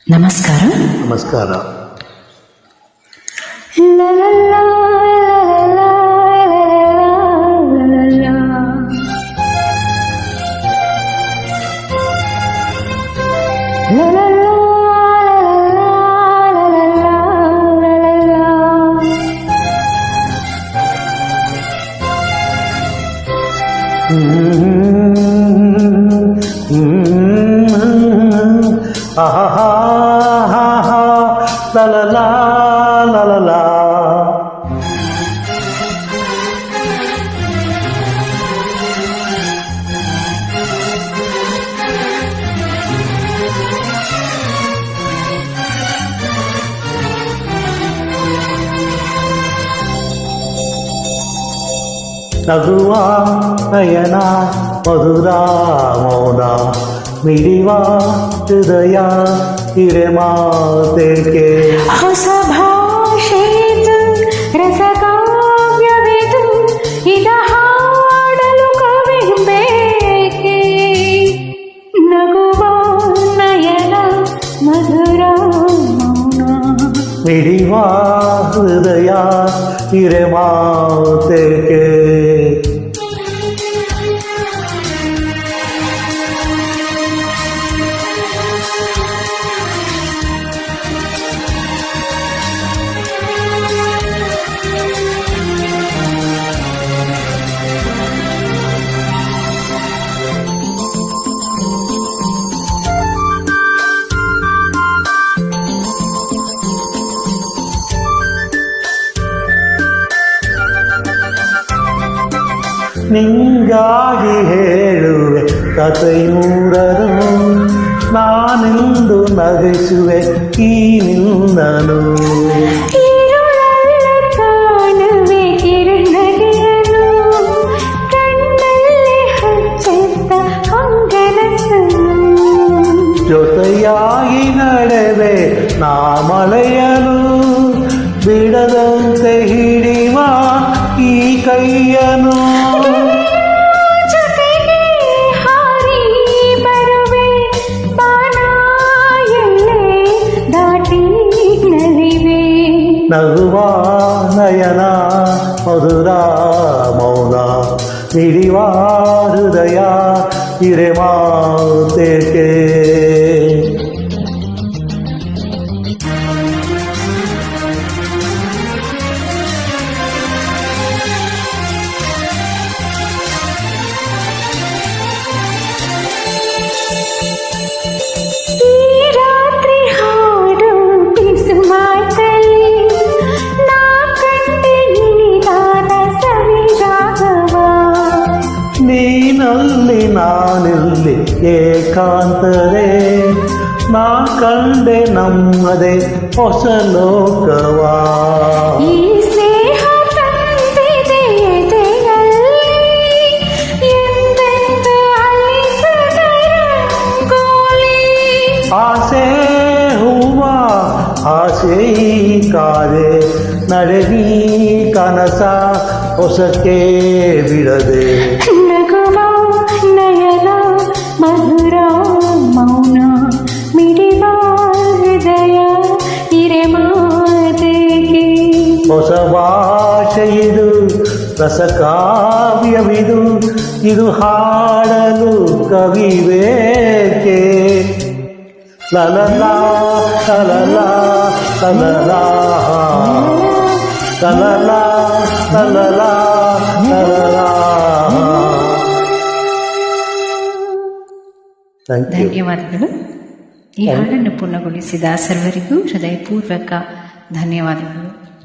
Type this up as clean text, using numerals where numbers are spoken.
ನಮಸ್ಕಾರ. ನಮಸ್ಕಾರ. ಆಹಾ ಲಲಲಾ ಲಲಲಾ. ನಗುವ ನಯನ ಮಧುರ ಮೌನ ಮಿಡಿವ ಹೃದಯ ಹಿರೇಮಾತೆಗೆ ಹೊಸ ಭಾಷೆದು ರಸಕಾವ್ಯವಿದು ಇದ ಹಾಡಲು ಕವಿ ಬೇಕೆ. ನಗುವ ನಯನ ಮಧುರ ಮೌನ ಮಿಡಿವ ಹೃದಯ ಹಿರೇಮಾತೆಗೆ. ನಿಂಗಾಗಿ ಹೇಳುವೆ ಕಥೆಯೂರನು, ನಾನೆಂದು ನಗಿಸುವೆ ಈ ನಿನ್ನನು. ಕಾಣುವೆ ಕಿರಣಗಳನ್ನು ಕಣ್ಣಲ್ಲಿ ಹಚ್ಚಿದ್ದ ಹೊಂಗನಸನ್ನು. ಜೊತೆಯಾಗಿ ನಡೆವೆ ನಾ ಮಳೆಯನು, ಬಿಡದಂತೆ ಹಿಡಿವ ಈ ಕೈಯನು. ಜೊತೆಗೆ ಹಾರಿ ಬರುವೆ ಬಾನ ಎಲ್ಲೆ ದಾಟಿ ನಲಿವೆ. ನಗುವ ನಯನ ಮಧುರ ಮೌನ ಮಿಡಿವ ಹೃದಯ ಹಿರೇಮಾತೆಗೆ. ನೀನಲ್ಲಿ ನಾನಿಲ್ಲಿ ಏಕಾಂತವೇ, ನಾ ಕಂಡೆ ನಮ್ಮದೇ ಹೊಸ ಲೋಕವಾ. ಈ ಸ್ನೇಹ ತಂದಿದೆ ಎದೆಯಲ್ಲಿ ಎಂದೆಂದು ಅಲಿಸದ ರಂಗೋಲಿ. ಆಸೆ ಹೂವ ಆಸೆ ಕಾದೆ ನಡೆದಿ ಕನಸ ಹೊಸಕ್ಕೆ ಬಿಡದೆ. ನಗುವ ನಯನ ಮಧುರ ಮೌನ ಮಿಡಿವ ಹೃದಯ ಹಿರೇಮಾತೆಗೆ. ಹೊಸ ಭಾಷೆಯಿದು ರಸಕಾವ್ಯವಿದು, ಇದು ಹಾಡಲು ಕವಿ ಬೇಕೆ. ಲಲಲಾ ಲಲಲಾ ಲಲಲಾ ಲಲಲಾ ಲಲಲಾ ಲಲಲಾ. ಧನ್ಯವಾದಗಳು. ಈ ಹಾಡನ್ನು ಪೂರ್ಣಗೊಳಿಸಿದ ಸರ್ವರಿಗೂ ಹೃದಯಪೂರ್ವಕ ಧನ್ಯವಾದಗಳು.